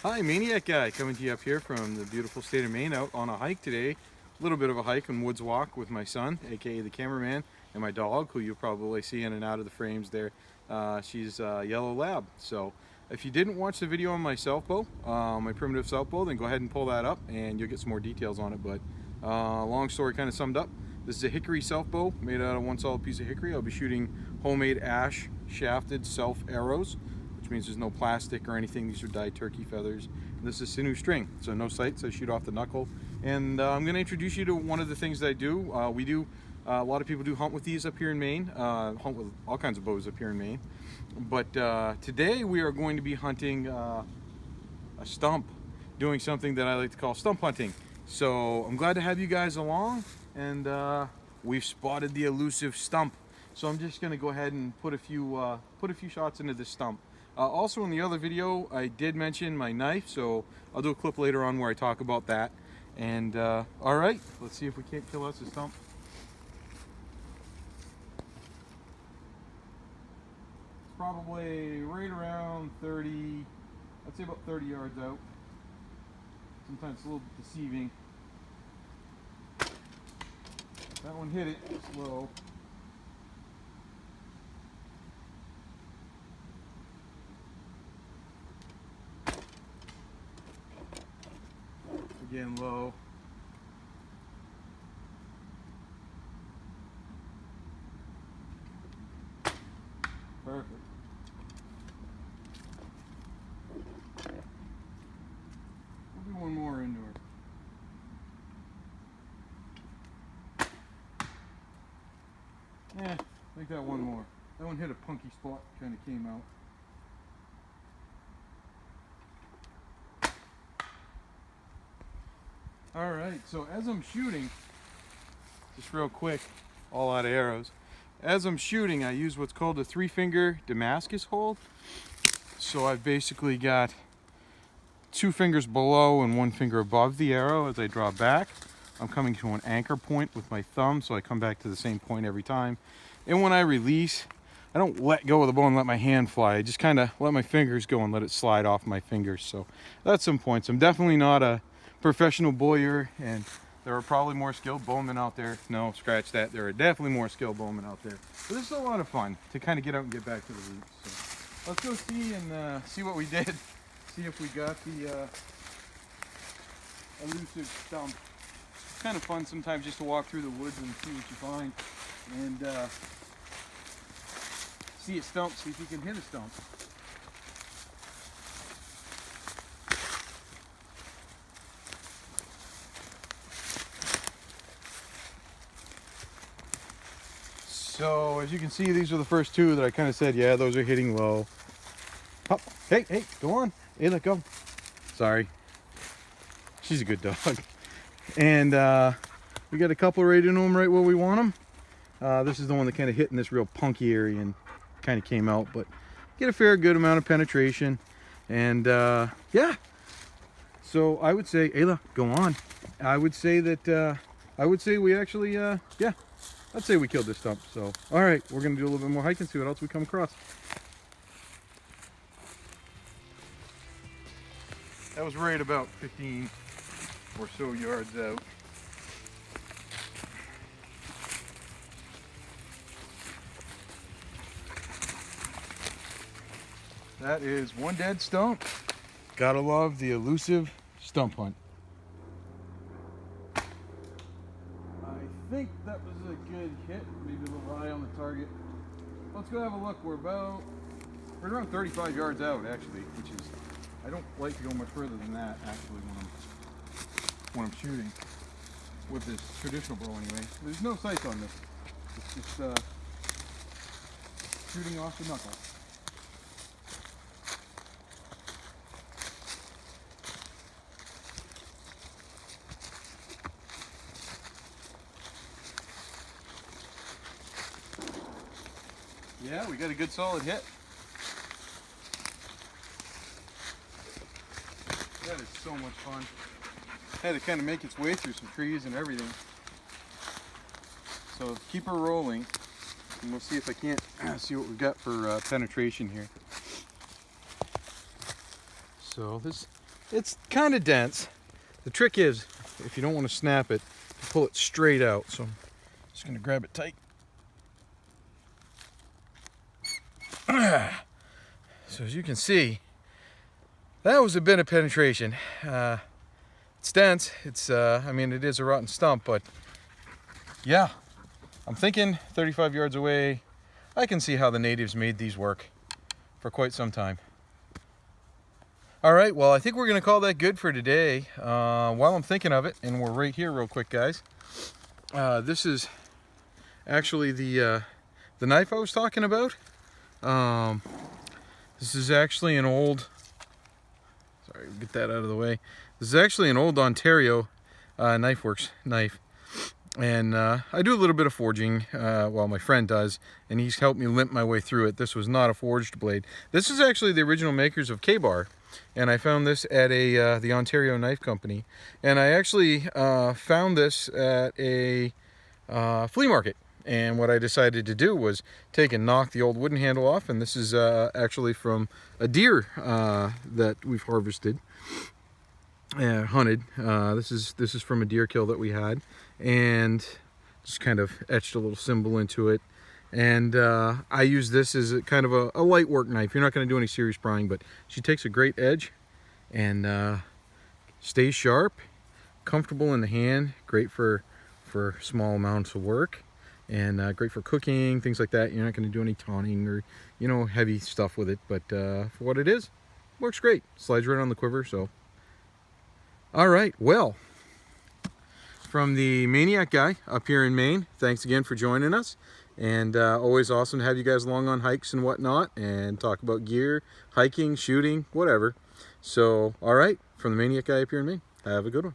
Hi, Maniac Guy, coming to you up here from the beautiful state of Maine, out on a hike today. A little bit of a hike and woods walk with my son, aka the cameraman, and my dog, who you'll probably see in and out of the frames there. She's a yellow lab. So if you didn't watch the video on my self bow, my primitive self bow, then go ahead and pull that up and you'll get some more details on it. But long story kind of summed up, this is a hickory self bow made out of one solid piece of hickory. I'll be shooting homemade ash shafted self arrows, which means there's no plastic or anything. These are dyed turkey feathers. And this is sinew string, so no sights. I shoot off the knuckle. And I'm going to introduce you to one of the things that I do. A lot of people do hunt with these up here in Maine, hunt with all kinds of bows up here in Maine. But today we are going to be hunting a stump, doing something that I like to call stump hunting. So I'm glad to have you guys along, and we've spotted the elusive stump. So I'm just going to go ahead and put a few shots into this stump. Also in the other video I did mention my knife, so I'll do a clip later on where I talk about that. And all right, let's see if we can't kill us a stump. It's probably right around 30, I'd say about 30 yards out. Sometimes it's a little bit deceiving. That one hit it slow. Again, low. Perfect. We'll do one more into her. Yeah, I think that one more. That one hit a punky spot, kind of came out. Alright, so as I'm shooting, just real quick, all out of arrows. As I'm shooting, I use what's called a 3-finger Damascus hold. So I've basically got 2 fingers below and 1 finger above the arrow. As I draw back, I'm coming to an anchor point with my thumb, so I come back to the same point every time. And when I release, I don't let go of the bow and let my hand fly. I just kind of let my fingers go and let it slide off my fingers. So that's some points. I'm definitely not a professional bowyer, and there are probably more skilled bowmen out there. No, scratch that. There are definitely more skilled bowmen out there. But this is a lot of fun to kind of get out and get back to the roots. So let's go see and see what we did. See if we got the elusive stump. It's kind of fun sometimes just to walk through the woods and see what you find, and see a stump, see if you can hit a stump. So as you can see, these are the first 2 that I kind of said, yeah, those are hitting low. Hop. Hey, go on. Hey, let go. Sorry. She's a good dog. And we got a couple right into them right where we want them. This is the one that kind of hit in this real punky area and kind of came out, but get a fair good amount of penetration. And yeah. So I would say, Ayla, go on. I would say that, we actually, yeah. I'd say we killed this stump. So, all right, we're going to do a little bit more hiking, see what else we come across. That was right about 15 or so yards out. That is one dead stump. Gotta love the elusive stump hunt. I think that was a good hit, maybe a little high on the target. Let's go have a look. We're around 35 yards out actually, which is, I don't like to go much further than that actually when I'm shooting with this traditional bow anyway. There's no sights on this. It's just shooting off the knuckle. Yeah, we got a good solid hit. That is so much fun. Had to kind of make its way through some trees and everything. So keep her rolling, and we'll see if I can't see what we've got for penetration here. So this it's kind of dense. The trick is, if you don't want to snap it, you pull it straight out. So I'm just going to grab it tight. So as you can see, that was a bit of penetration. It's dense. It's I mean, it is a rotten stump, but yeah, I'm thinking 35 yards away, I can see how the natives made these work for quite some time. All right, well, I think we're gonna call that good for today. While I'm thinking of it, and we're right here real quick, guys. This is actually the knife I was talking about. This is actually an old, sorry, get that out of the way. This is actually an old Ontario Knife Works knife. And I do a little bit of forging, well, my friend does, and he's helped me limp my way through it. This was not a forged blade. This is actually the original makers of K-Bar, and I found this at the Ontario Knife Company. And I actually found this at a flea market. And what I decided to do was take and knock the old wooden handle off, and this is actually from a deer that we've harvested. Hunted. This is from a deer kill that we had, and just kind of etched a little symbol into it. And I use this as a kind of a light work knife. You're not going to do any serious prying, but she takes a great edge and stays sharp, comfortable in the hand, great for small amounts of work, and great for cooking, things like that. You're not going to do any taunting or, you know, heavy stuff with it, but for what it is, works great. Slides right on the quiver. So all right, well, from the Maniac guy up here in Maine, thanks again for joining us. And always awesome to have you guys along on hikes and whatnot and talk about gear, hiking, shooting, whatever. So, all right, from the Maniac guy up here in Maine, have a good one.